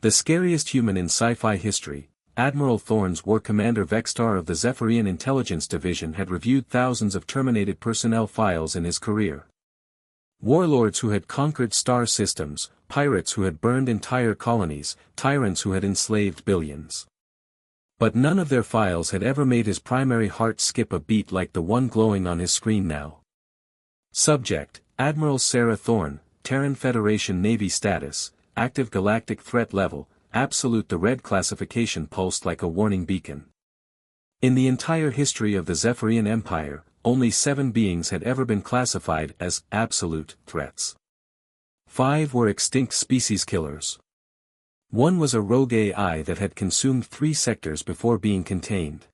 The scariest human in sci-fi history, Admiral Thorne's war commander Vex'tar of the Zephyrian Intelligence Division had reviewed thousands of terminated personnel files in his career. Warlords who had conquered star systems, pirates who had burned entire colonies, tyrants who had enslaved billions. But none of their files had ever made his primary heart skip a beat like the one glowing on his screen now. Subject: Admiral Sarah Thorne, Terran Federation Navy status, active galactic threat level, absolute. The red classification pulsed like a warning beacon. In the entire history of the Zephyrian Empire, only 7 beings had ever been classified as absolute threats. 5 were extinct species killers. 1 was a rogue AI that had consumed 3 sectors before being contained.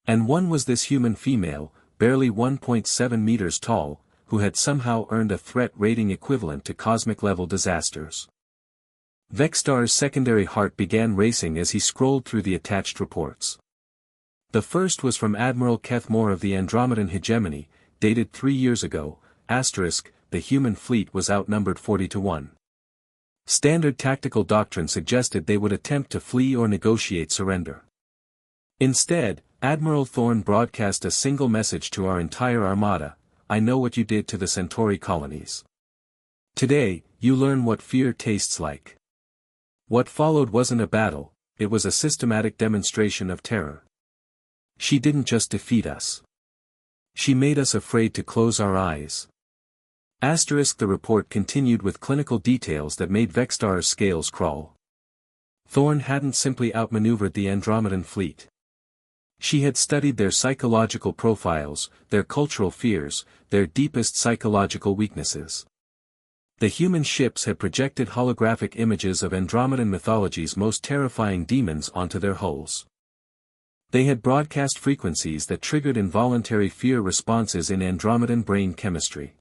And 1 was this human female, barely 1.7 meters tall, who had somehow earned a threat rating equivalent to cosmic-level disasters. Vex'tar's secondary heart began racing as he scrolled through the attached reports. The first was from Admiral Kethmore of the Andromedan Hegemony, dated 3 years ago, the human fleet was outnumbered 40-1. Standard tactical doctrine suggested they would attempt to flee or negotiate surrender. Instead, Admiral Thorne broadcast a single message to our entire armada: I know what you did to the Centauri colonies. Today, you learn what fear tastes like. What followed wasn't a battle, it was a systematic demonstration of terror. She didn't just defeat us. She made us afraid to close our eyes. The report continued with clinical details that made Vex'tar's scales crawl. Thorne hadn't simply outmaneuvered the Andromedan fleet. She had studied their psychological profiles, their cultural fears, their deepest psychological weaknesses. The human ships had projected holographic images of Andromedan mythology's most terrifying demons onto their hulls. They had broadcast frequencies that triggered involuntary fear responses in Andromedan brain chemistry.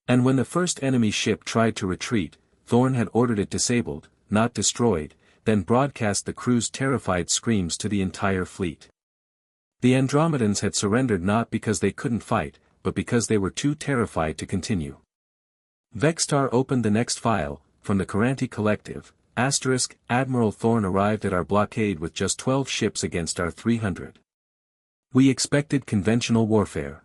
And when the first enemy ship tried to retreat, Thorne had ordered it disabled, not destroyed, then broadcast the crew's terrified screams to the entire fleet. The Andromedans had surrendered not because they couldn't fight, but because they were too terrified to continue. Vex'tar opened the next file, from the Caranti Collective, Admiral Thorne arrived at our blockade with just 12 ships against our 300. We expected conventional warfare.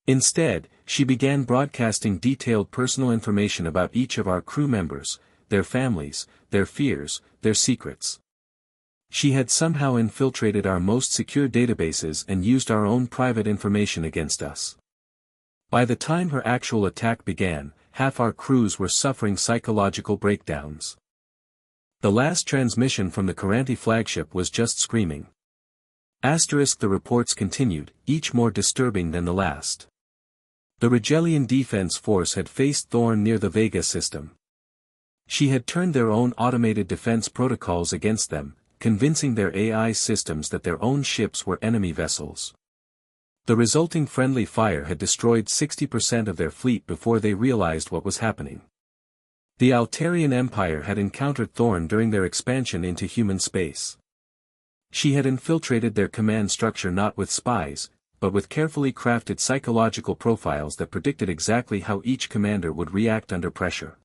Instead, she began broadcasting detailed personal information about each of our crew members, their families, their fears, their secrets. She had somehow infiltrated our most secure databases and used our own private information against us. By the time her actual attack began, half our crews were suffering psychological breakdowns. The last transmission from the Caranti flagship was just screaming. The reports continued, each more disturbing than the last. The Rigelian Defense Force had faced Thorne near the Vega system. She had turned their own automated defense protocols against them, convincing their AI systems that their own ships were enemy vessels. The resulting friendly fire had destroyed 60% of their fleet before they realized what was happening. The Altarian Empire had encountered Thorne during their expansion into human space. She had infiltrated their command structure not with spies, but with carefully crafted psychological profiles that predicted exactly how each commander would react under pressure.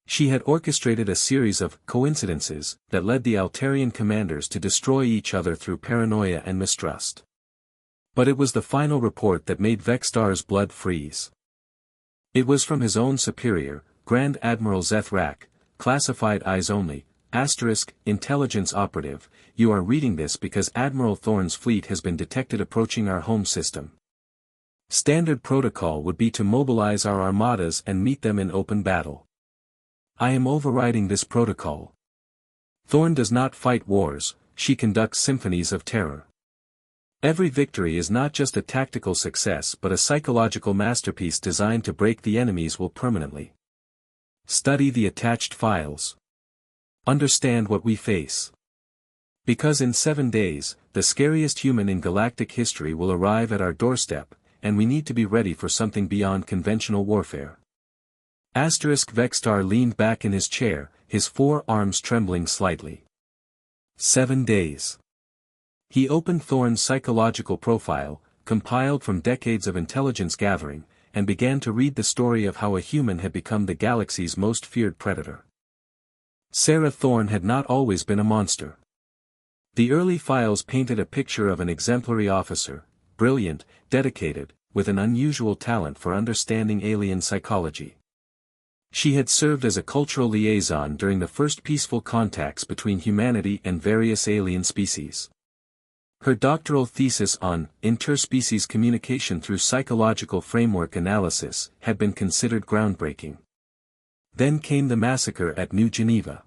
She had orchestrated a series of coincidences that led the Altarian commanders to destroy each other through paranoia and mistrust. But it was the final report that made Vex'tar's blood freeze. It was from his own superior, Grand Admiral Zethrak, classified eyes only, intelligence operative. You are reading this because Admiral Thorne's fleet has been detected approaching our home system. Standard protocol would be to mobilize our armadas and meet them in open battle. I am overriding this protocol. Thorne does not fight wars, she conducts symphonies of terror. Every victory is not just a tactical success but a psychological masterpiece designed to break the enemy's will permanently. Study the attached files. Understand what we face. Because in 7 days, the scariest human in galactic history will arrive at our doorstep, and we need to be ready for something beyond conventional warfare. Vex'tar leaned back in his chair, his 4 arms trembling slightly. 7 days. He opened Thorne's psychological profile, compiled from decades of intelligence gathering, and began to read the story of how a human had become the galaxy's most feared predator. Sarah Thorne had not always been a monster. The early files painted a picture of an exemplary officer, brilliant, dedicated, with an unusual talent for understanding alien psychology. She had served as a cultural liaison during the first peaceful contacts between humanity and various alien species. Her doctoral thesis on interspecies communication through psychological framework analysis had been considered groundbreaking. Then came the massacre at New Geneva.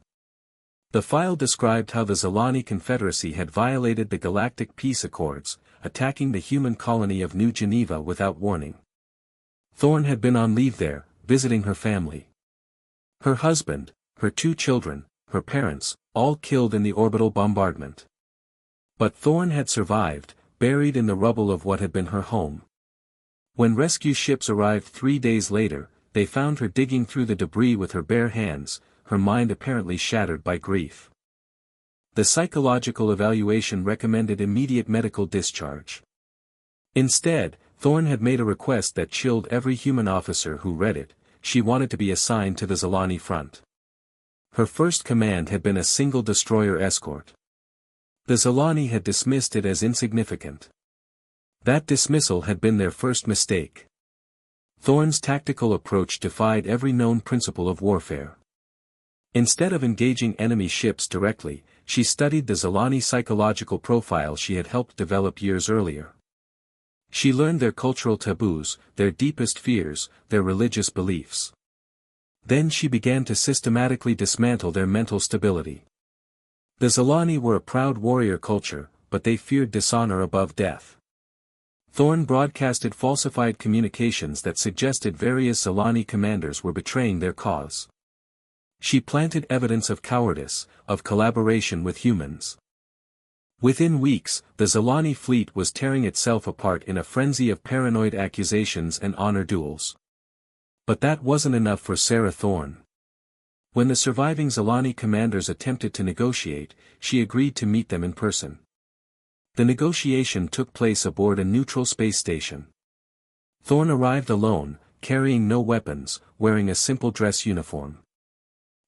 The file described how the Zalani Confederacy had violated the Galactic Peace Accords, attacking the human colony of New Geneva without warning. Thorne had been on leave there, visiting her family. Her husband, her 2 children, her parents, all killed in the orbital bombardment. But Thorne had survived, buried in the rubble of what had been her home. When rescue ships arrived 3 days later, they found her digging through the debris with her bare hands, her mind apparently shattered by grief. The psychological evaluation recommended immediate medical discharge. Instead, Thorne had made a request that chilled every human officer who read it. She wanted to be assigned to the Zalani front. Her first command had been a single destroyer escort. The Zalani had dismissed it as insignificant. That dismissal had been their first mistake. Thorne's tactical approach defied every known principle of warfare. Instead of engaging enemy ships directly, she studied the Zalani psychological profile she had helped develop years earlier. She learned their cultural taboos, their deepest fears, their religious beliefs. Then she began to systematically dismantle their mental stability. The Zalani were a proud warrior culture, but they feared dishonor above death. Thorne broadcasted falsified communications that suggested various Zalani commanders were betraying their cause. She planted evidence of cowardice, of collaboration with humans. Within weeks, the Zalani fleet was tearing itself apart in a frenzy of paranoid accusations and honor duels. But that wasn't enough for Sarah Thorne. When the surviving Zalani commanders attempted to negotiate, she agreed to meet them in person. The negotiation took place aboard a neutral space station. Thorne arrived alone, carrying no weapons, wearing a simple dress uniform.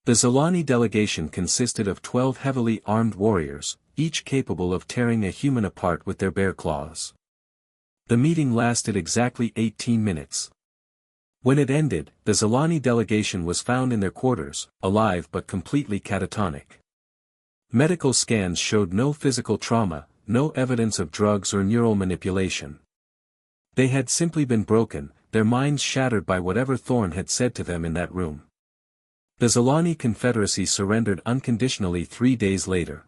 The Zalani delegation consisted of 12 heavily armed warriors, each capable of tearing a human apart with their bare claws. The meeting lasted exactly 18 minutes. When it ended, the Zalani delegation was found in their quarters, alive but completely catatonic. Medical scans showed no physical trauma, no evidence of drugs or neural manipulation. They had simply been broken, their minds shattered by whatever Thorne had said to them in that room. The Zalani Confederacy surrendered unconditionally 3 days later.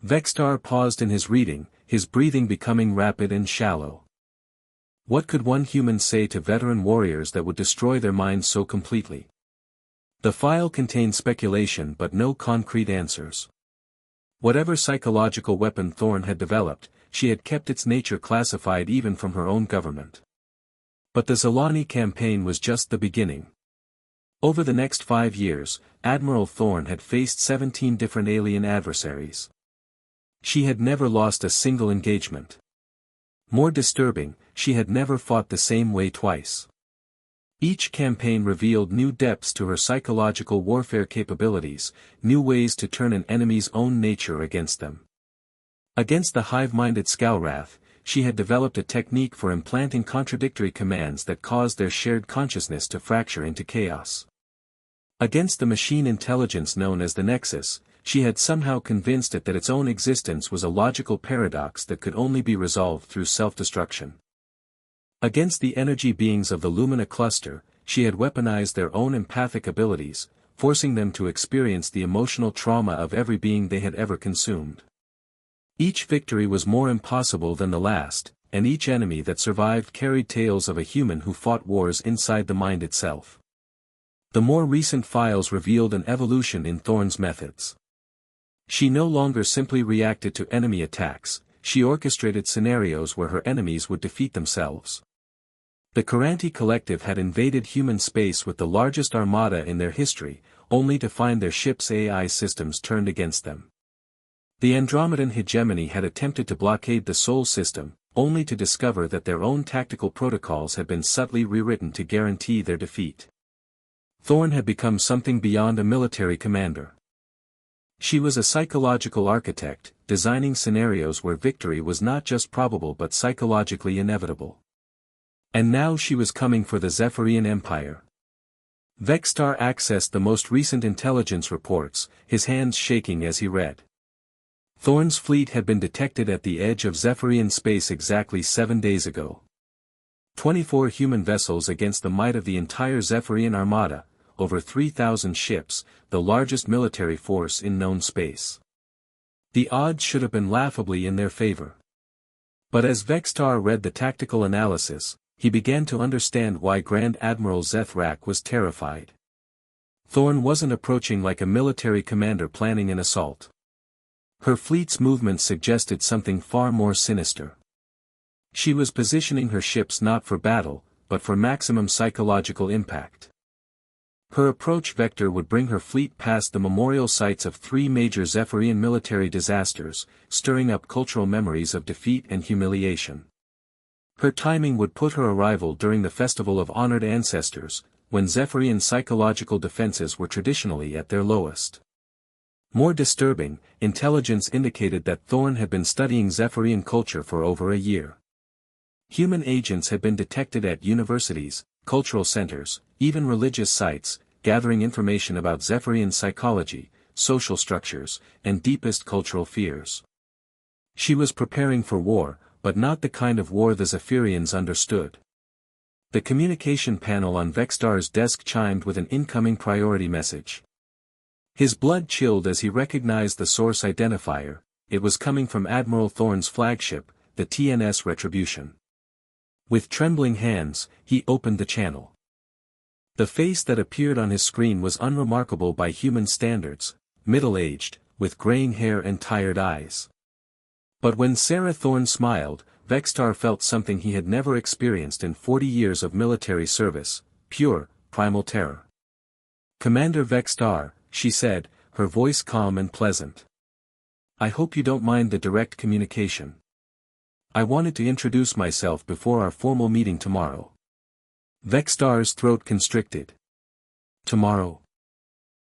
Vex'tar paused in his reading, his breathing becoming rapid and shallow. What could one human say to veteran warriors that would destroy their minds so completely? The file contained speculation but no concrete answers. Whatever psychological weapon Thorne had developed, she had kept its nature classified even from her own government. But the Zalani campaign was just the beginning. Over the next 5 years, Admiral Thorne had faced 17 different alien adversaries. She had never lost a single engagement. More disturbing, she had never fought the same way twice. Each campaign revealed new depths to her psychological warfare capabilities, new ways to turn an enemy's own nature against them. Against the hive-minded Scariest, she had developed a technique for implanting contradictory commands that caused their shared consciousness to fracture into chaos. Against the machine intelligence known as the Nexus, she had somehow convinced it that its own existence was a logical paradox that could only be resolved through self-destruction. Against the energy beings of the Lumina cluster, she had weaponized their own empathic abilities, forcing them to experience the emotional trauma of every being they had ever consumed. Each victory was more impossible than the last, and each enemy that survived carried tales of a human who fought wars inside the mind itself. The more recent files revealed an evolution in Thorne's methods. She no longer simply reacted to enemy attacks, she orchestrated scenarios where her enemies would defeat themselves. The Karanti Collective had invaded human space with the largest armada in their history, only to find their ship's AI systems turned against them. The Andromedan hegemony had attempted to blockade the Sol system, only to discover that their own tactical protocols had been subtly rewritten to guarantee their defeat. Thorne had become something beyond a military commander. She was a psychological architect, designing scenarios where victory was not just probable but psychologically inevitable. And now she was coming for the Zephyrian Empire. Vex'tar accessed the most recent intelligence reports, his hands shaking as he read. Thorne's fleet had been detected at the edge of Zephyrian space exactly 7 days ago. 24 human vessels against the might of the entire Zephyrian armada, over 3,000 ships, the largest military force in known space. The odds should have been laughably in their favor. But as Vex'tar read the tactical analysis, he began to understand why Grand Admiral Zethrak was terrified. Thorne wasn't approaching like a military commander planning an assault. Her fleet's movements suggested something far more sinister. She was positioning her ships not for battle, but for maximum psychological impact. Her approach vector would bring her fleet past the memorial sites of 3 major Zephyrian military disasters, stirring up cultural memories of defeat and humiliation. Her timing would put her arrival during the Festival of Honored Ancestors, when Zephyrian psychological defenses were traditionally at their lowest. More disturbing, intelligence indicated that Thorne had been studying Zephyrian culture for over a year. Human agents had been detected at universities, cultural centers, even religious sites, gathering information about Zephyrian psychology, social structures, and deepest cultural fears. She was preparing for war, but not the kind of war the Zephyrians understood. The communication panel on Vex'tar's desk chimed with an incoming priority message. His blood chilled as he recognized the source identifier. It was coming from Admiral Thorne's flagship, the TNS Retribution. With trembling hands, he opened the channel. The face that appeared on his screen was unremarkable by human standards, middle-aged, with graying hair and tired eyes. But when Sarah Thorne smiled, Vex'tar felt something he had never experienced in 40 years of military service, pure, primal terror. "Commander Vex'tar," she said, her voice calm and pleasant. "I hope you don't mind the direct communication. I wanted to introduce myself before our formal meeting tomorrow." Vex'tar's throat constricted. Tomorrow?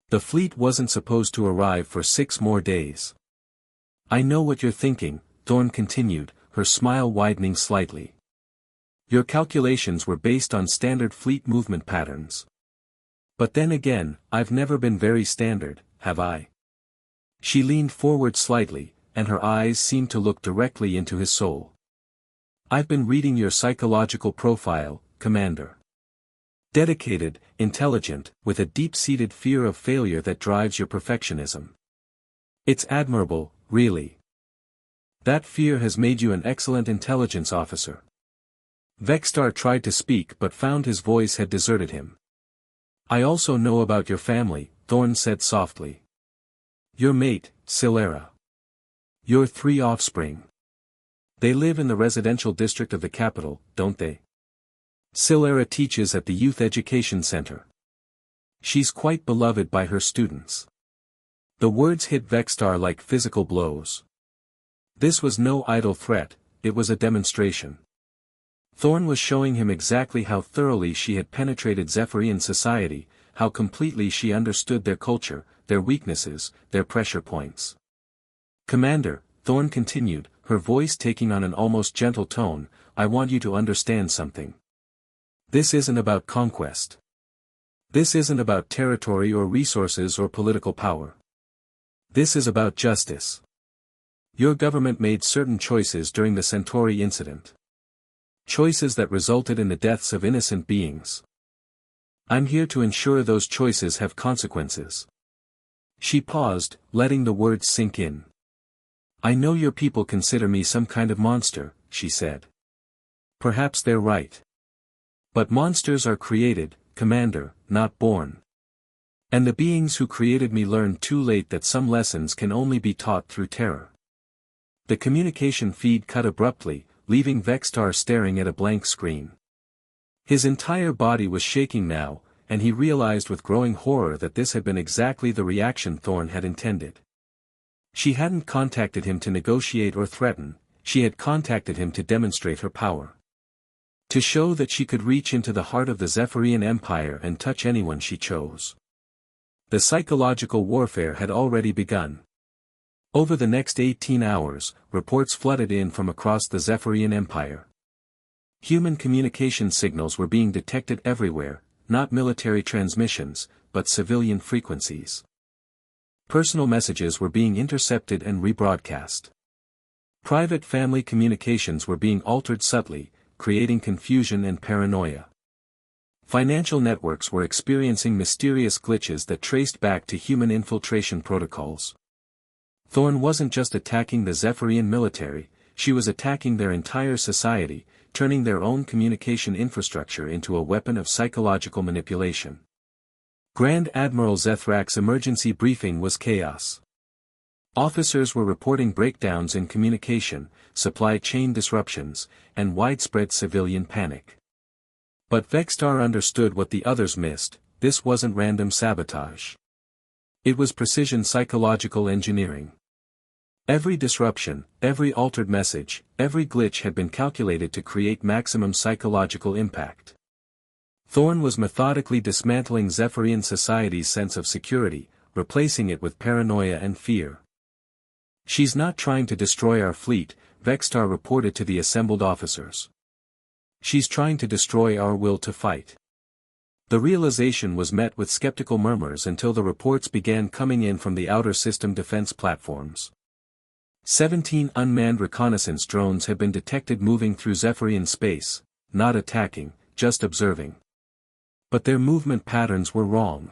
The fleet wasn't supposed to arrive for 6 more days. "I know what you're thinking," Thorne continued, her smile widening slightly. "Your calculations were based on standard fleet movement patterns. But then again, I've never been very standard, have I?" She leaned forward slightly, and her eyes seemed to look directly into his soul. "I've been reading your psychological profile, Commander. Dedicated, intelligent, with a deep-seated fear of failure that drives your perfectionism. It's admirable, really. That fear has made you an excellent intelligence officer." Vex'tar tried to speak but found his voice had deserted him. "I also know about your family," Thorne said softly. "Your mate, Silera. Your 3 offspring. They live in the residential district of the capital, don't they? Silera teaches at the Youth Education Center. She's quite beloved by her students." The words hit Vex'tar like physical blows. This was no idle threat, it was a demonstration. Thorne was showing him exactly how thoroughly she had penetrated Zephyrian society, how completely she understood their culture, their weaknesses, their pressure points. "Commander," Thorne continued, her voice taking on an almost gentle tone, "I want you to understand something. This isn't about conquest. This isn't about territory or resources or political power. This is about justice. Your government made certain choices during the Centauri incident. Choices that resulted in the deaths of innocent beings. I'm here to ensure those choices have consequences." She paused, letting the words sink in. "I know your people consider me some kind of monster," she said. "Perhaps they're right. But monsters are created, Commander, not born. And the beings who created me learned too late that some lessons can only be taught through terror." The communication feed cut abruptly, leaving Vex'tar staring at a blank screen. His entire body was shaking now, and he realized with growing horror that this had been exactly the reaction Thorne had intended. She hadn't contacted him to negotiate or threaten, she had contacted him to demonstrate her power. To show that she could reach into the heart of the Zephyrian Empire and touch anyone she chose. The psychological warfare had already begun. Over the next 18 hours, reports flooded in from across the Zephyrian Empire. Human communication signals were being detected everywhere, not military transmissions, but civilian frequencies. Personal messages were being intercepted and rebroadcast. Private family communications were being altered subtly, creating confusion and paranoia. Financial networks were experiencing mysterious glitches that traced back to human infiltration protocols. Thorne wasn't just attacking the Zephyrian military, she was attacking their entire society, turning their own communication infrastructure into a weapon of psychological manipulation. Grand Admiral Zethrak's emergency briefing was chaos. Officers were reporting breakdowns in communication, supply chain disruptions, and widespread civilian panic. But Vex'tar understood what the others missed: this wasn't random sabotage. It was precision psychological engineering. Every disruption, every altered message, every glitch had been calculated to create maximum psychological impact. Thorne was methodically dismantling Zephyrian society's sense of security, replacing it with paranoia and fear. "She's not trying to destroy our fleet," Vex'tar reported to the assembled officers. "She's trying to destroy our will to fight." The realization was met with skeptical murmurs until the reports began coming in from the outer system defense platforms. 17 unmanned reconnaissance drones had been detected moving through Zephyrian space, not attacking, just observing. But their movement patterns were wrong.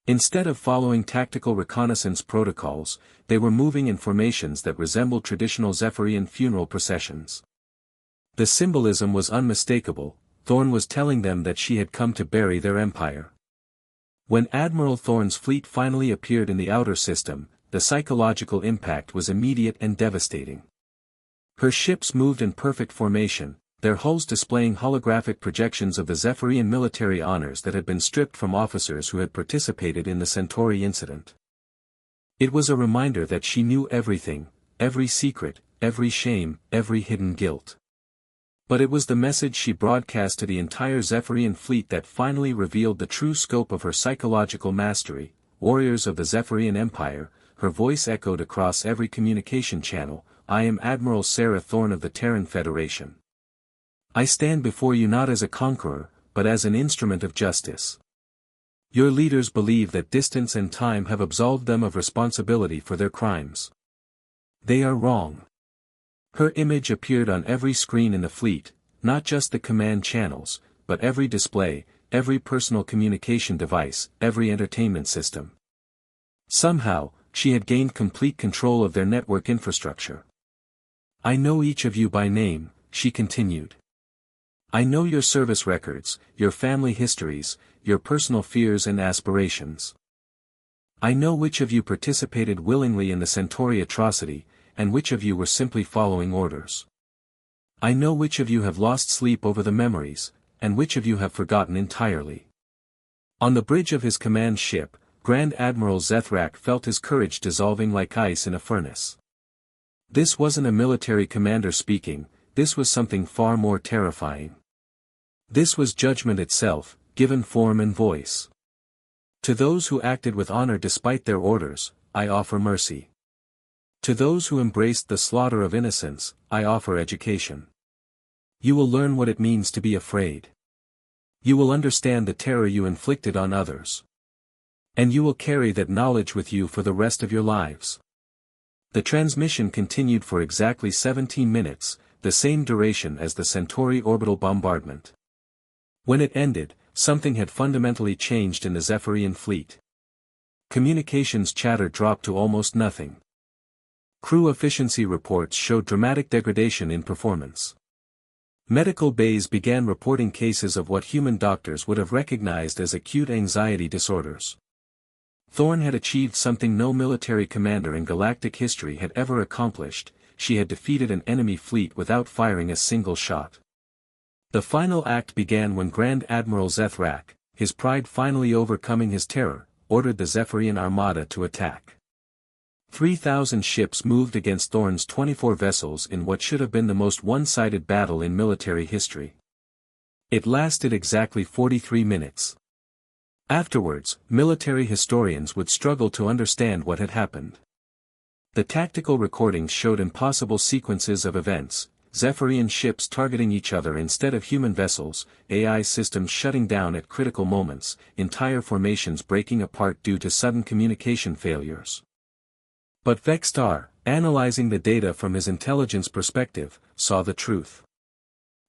Instead of following tactical reconnaissance protocols, they were moving in formations that resembled traditional Zephyrian funeral processions. The symbolism was unmistakable. Thorne was telling them that she had come to bury their empire. When Admiral Thorne's fleet finally appeared in the outer system, the psychological impact was immediate and devastating. Her ships moved in perfect formation, their hulls displaying holographic projections of the Zephyrian military honors that had been stripped from officers who had participated in the Centauri incident. It was a reminder that she knew everything, every secret, every shame, every hidden guilt. But it was the message she broadcast to the entire Zephyrian fleet that finally revealed the true scope of her psychological mastery. "Warriors of the Zephyrian Empire," her voice echoed across every communication channel, "I am Admiral Sarah Thorne of the Terran Federation. I stand before you not as a conqueror, but as an instrument of justice. Your leaders believe that distance and time have absolved them of responsibility for their crimes. They are wrong." Her image appeared on every screen in the fleet, not just the command channels, but every display, every personal communication device, every entertainment system. Somehow, she had gained complete control of their network infrastructure. "I know each of you by name," she continued. "I know your service records, your family histories, your personal fears and aspirations. I know which of you participated willingly in the Centauri atrocity, and which of you were simply following orders. I know which of you have lost sleep over the memories, and which of you have forgotten entirely." On the bridge of his command ship, Grand Admiral Zethrak felt his courage dissolving like ice in a furnace. This wasn't a military commander speaking, this was something far more terrifying. This was judgment itself, given form and voice. "To those who acted with honor despite their orders, I offer mercy. To those who embraced the slaughter of innocents, I offer education. You will learn what it means to be afraid. You will understand the terror you inflicted on others. And you will carry that knowledge with you for the rest of your lives." The transmission continued for exactly 17 minutes, the same duration as the Centauri orbital bombardment. When it ended, something had fundamentally changed in the Zephyrian fleet. Communications chatter dropped to almost nothing. Crew efficiency reports showed dramatic degradation in performance. Medical bays began reporting cases of what human doctors would have recognized as acute anxiety disorders. Thorne had achieved something no military commander in galactic history had ever accomplished: she had defeated an enemy fleet without firing a single shot. The final act began when Grand Admiral Zethrak, his pride finally overcoming his terror, ordered the Zephyrian Armada to attack. 3,000 ships moved against Thorne's 24 vessels in what should have been the most one-sided battle in military history. It lasted exactly 43 minutes. Afterwards, military historians would struggle to understand what had happened. The tactical recordings showed impossible sequences of events, Zephyrian ships targeting each other instead of human vessels, AI systems shutting down at critical moments, entire formations breaking apart due to sudden communication failures. But Vex'tar, analyzing the data from his intelligence perspective, saw the truth.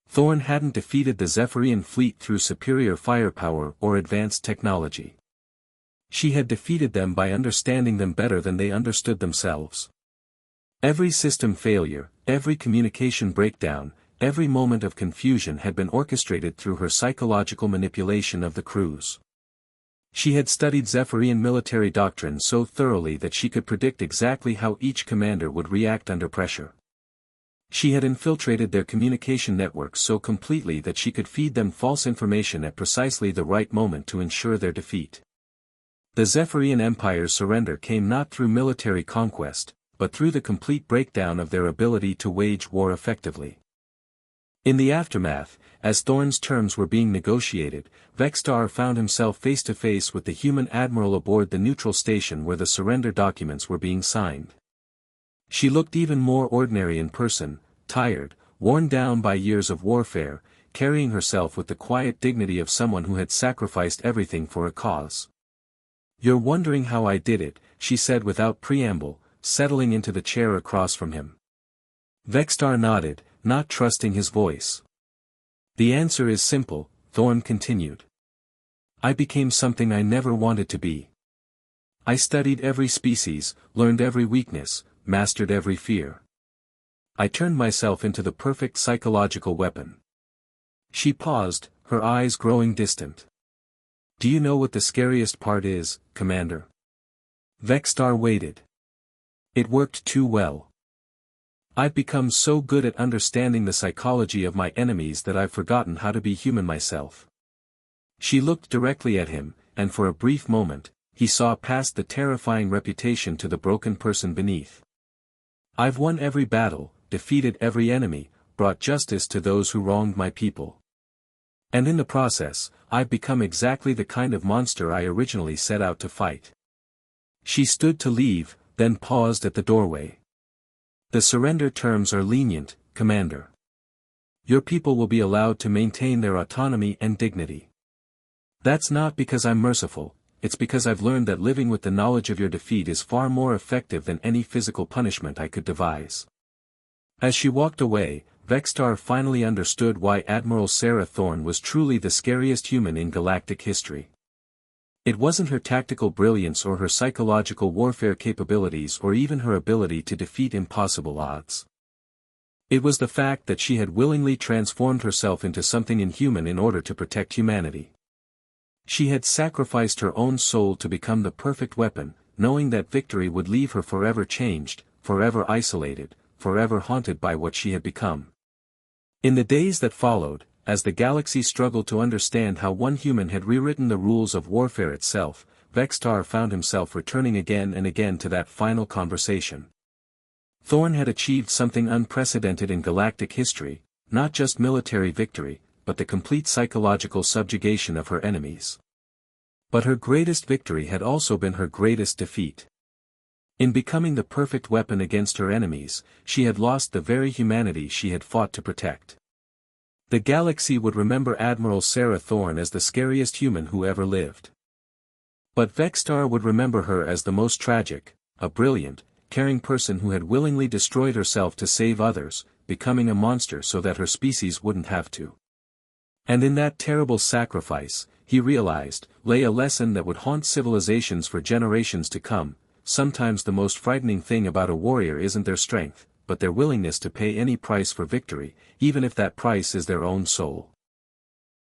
Thorne hadn't defeated the Zephyrian fleet through superior firepower or advanced technology. She had defeated them by understanding them better than they understood themselves. Every system failure, every communication breakdown, every moment of confusion had been orchestrated through her psychological manipulation of the crews. She had studied Zephyrian military doctrine so thoroughly that she could predict exactly how each commander would react under pressure. She had infiltrated their communication networks so completely that she could feed them false information at precisely the right moment to ensure their defeat. The Zephyrian Empire's surrender came not through military conquest, but through the complete breakdown of their ability to wage war effectively. In the aftermath, as Thorne's terms were being negotiated, Vex'tar found himself face to face with the human admiral aboard the neutral station where the surrender documents were being signed. She looked even more ordinary in person, tired, worn down by years of warfare, carrying herself with the quiet dignity of someone who had sacrificed everything for a cause. "You're wondering how I did it," she said without preamble, settling into the chair across from him. Vex'tar nodded, not trusting his voice. "The answer is simple," Thorne continued. "I became something I never wanted to be. I studied every species, learned every weakness, mastered every fear. I turned myself into the perfect psychological weapon." She paused, her eyes growing distant. "Do you know what the scariest part is, Commander?" Vex'tar waited. "It worked too well. I've become so good at understanding the psychology of my enemies that I've forgotten how to be human myself." She looked directly at him, and for a brief moment, he saw past the terrifying reputation to the broken person beneath. "I've won every battle, defeated every enemy, brought justice to those who wronged my people. And in the process, I've become exactly the kind of monster I originally set out to fight." She stood to leave, then paused at the doorway. "The surrender terms are lenient, Commander. Your people will be allowed to maintain their autonomy and dignity. That's not because I'm merciful, it's because I've learned that living with the knowledge of your defeat is far more effective than any physical punishment I could devise." As she walked away, Vex'tar finally understood why Admiral Sarah Thorne was truly the scariest human in galactic history. It wasn't her tactical brilliance or her psychological warfare capabilities or even her ability to defeat impossible odds. It was the fact that she had willingly transformed herself into something inhuman in order to protect humanity. She had sacrificed her own soul to become the perfect weapon, knowing that victory would leave her forever changed, forever isolated, forever haunted by what she had become. In the days that followed, as the galaxy struggled to understand how one human had rewritten the rules of warfare itself, Vex'tar found himself returning again and again to that final conversation. Thorne had achieved something unprecedented in galactic history, not just military victory, but the complete psychological subjugation of her enemies. But her greatest victory had also been her greatest defeat. In becoming the perfect weapon against her enemies, she had lost the very humanity she had fought to protect. The galaxy would remember Admiral Sarah Thorne as the scariest human who ever lived. But Vex'tar would remember her as the most tragic, a brilliant, caring person who had willingly destroyed herself to save others, becoming a monster so that her species wouldn't have to. And in that terrible sacrifice, he realized, lay a lesson that would haunt civilizations for generations to come. Sometimes the most frightening thing about a warrior isn't their strength, but their willingness to pay any price for victory, even if that price is their own soul.